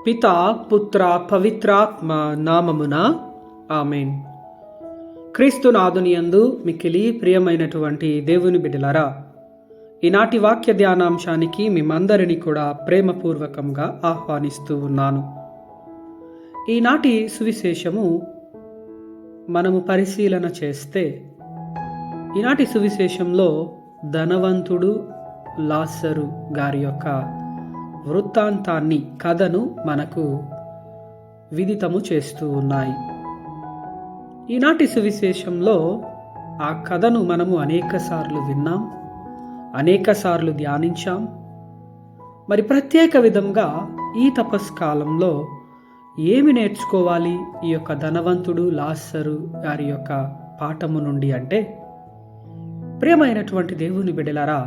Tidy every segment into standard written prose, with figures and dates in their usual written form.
పితా పుత్ర పవిత్రాత్మ నామమున ఆమేన్. క్రీస్తునాథుని యందు మిక్కిలి ప్రియమైనటువంటి దేవుని బిడ్డలారా, ఈనాటి వాక్య ధ్యానాంశానికి మిమ్మందరినీ కూడా ప్రేమపూర్వకంగా ఆహ్వానిస్తూ ఉన్నాను. ఈనాటి సువిశేషము మనము పరిశీలన చేస్తే, ఈనాటి సువిశేషంలో ధనవంతుడు లాజరు గారి యొక్క వృత్తాంతాన్ని, కథను మనకు విదితము చేస్తూ ఉన్నాయి. ఈనాటి సువిశేషంలో ఆ కథను మనము అనేకసార్లు విన్నాం, అనేకసార్లు ధ్యానించాం. మరి ప్రత్యేక విధంగా ఈ తపస్కాలంలో ఏమి నేర్చుకోవాలి ఈ యొక్క ధనవంతుడు లాజరు గారి యొక్క పాఠము నుండి అంటే, ప్రియమైనటువంటి దేవుని బిడ్డలారా,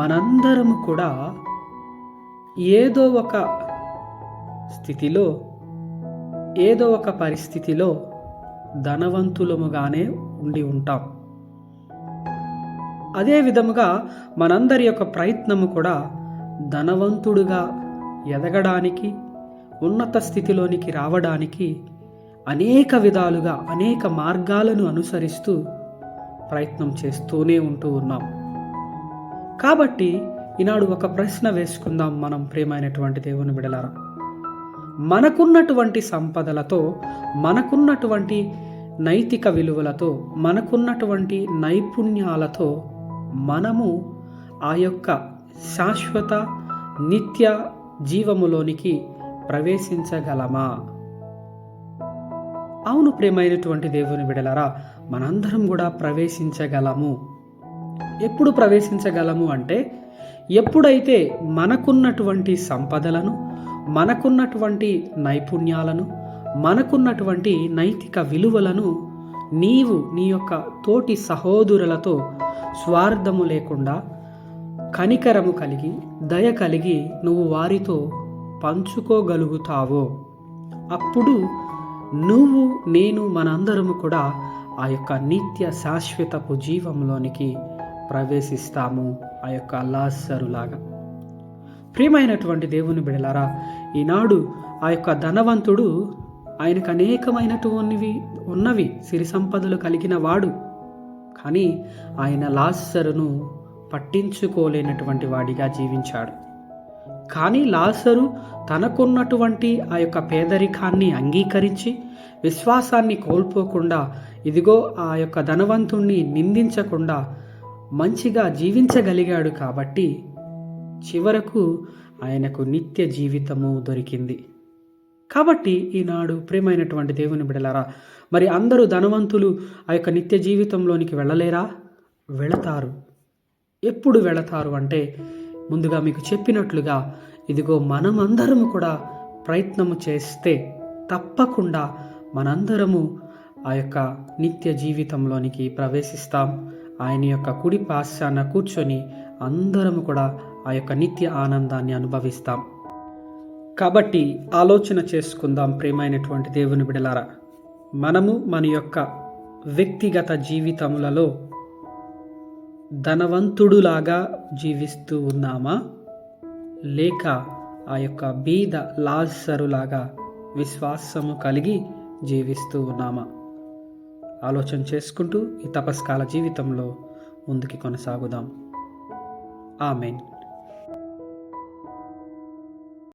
మనందరము కూడా ఏదో ఒక స్థితిలో, ఏదో ఒక పరిస్థితిలో ధనవంతులముగానే ఉండి ఉంటాం. అదే విధముగా మనందరి యొక్క ప్రయత్నము కూడా ధనవంతుడుగా ఎదగడానికి, ఉన్నత స్థితిలోనికి రావడానికి అనేక విధాలుగా, అనేక మార్గాలను అనుసరిస్తూ ప్రయత్నం చేస్తూనే ఉంటూ ఉన్నాం. కాబట్టి ఈనాడు ఒక ప్రశ్న వేసుకుందాం మనం, ప్రియమైనటువంటి దేవుని బిడలారా. మనకున్నటువంటి సంపదలతో, మనకున్నటువంటి నైతిక విలువలతో, మనకున్నటువంటి నైపుణ్యాలతో మనము ఆ యొక్క శాశ్వత నిత్య జీవములోనికి ప్రవేశించగలమా? అవును ప్రియమైనటువంటి దేవుని బిడలారా, మనందరం కూడా ప్రవేశించగలము. ఎప్పుడు ప్రవేశించగలము అంటే, ఎప్పుడైతే మనకున్నటువంటి సంపదలను, మనకున్నటువంటి నైపుణ్యాలను, మనకున్నటువంటి నైతిక విలువలను నీవు నీ యొక్క తోటి సహోదరులతో స్వార్థము లేకుండా, కనికరము కలిగి, దయ కలిగి నువ్వు వారితో పంచుకోగలుగుతావో, అప్పుడు నువ్వు, నేను, మనందరము కూడా ఆ యొక్క నిత్య శాశ్వతపు జీవంలోనికి ప్రవేశిస్తాము, ఆ యొక్క లాజరులాగా. ప్రియమైనటువంటి దేవుని బిడలారా, ఈనాడు ఆ యొక్క ధనవంతుడు, ఆయనకు ఉన్నవి సిరి సంపదలు కలిగిన వాడు, కానీ ఆయన లాజరును పట్టించుకోలేనటువంటి వాడిగా జీవించాడు. కానీ లాజరు తనకున్నటువంటి ఆ యొక్క పేదరికాన్ని అంగీకరించి, విశ్వాసాన్ని కోల్పోకుండా, ఇదిగో ఆ యొక్క ధనవంతుణ్ణి నిందించకుండా మంచిగా జీవించగలిగాడు. కాబట్టి చివరకు ఆయనకు నిత్య జీవితము దొరికింది. కాబట్టి ఈనాడు ప్రియమైనటువంటి దేవుని బిడలారా, మరి అందరూ ధనవంతులు ఆ యొక్క నిత్య జీవితంలోనికి వెళ్ళలేరా? వెళతారు. ఎప్పుడు వెళతారు అంటే, ముందుగా మీకు చెప్పినట్లుగా, ఇదిగో మనమందరము కూడా ప్రయత్నము చేస్తే తప్పకుండా మనందరము ఆ యొక్క నిత్య జీవితంలోనికి ప్రవేశిస్తాం. ఆయన యొక్క కుడి పాశాన కూర్చొని అందరము కూడా ఆ యొక్క నిత్య ఆనందాన్ని అనుభవిస్తాం. కాబట్టి ఆలోచన చేసుకుందాం ప్రియమైనటువంటి దేవుని బిడలారా, మనము మన యొక్క వ్యక్తిగత జీవితములలో ధనవంతుడులాగా జీవిస్తూ ఉన్నామా, లేక ఆ యొక్క బీద లాజరులాగా విశ్వాసము కలిగి జీవిస్తూ ఉన్నామా? ఆలోచన చేసుకుంటూ ఈ తపస్కాల జీవితంలో ముందుకి కొనసాగుదాం. ఆమేన్.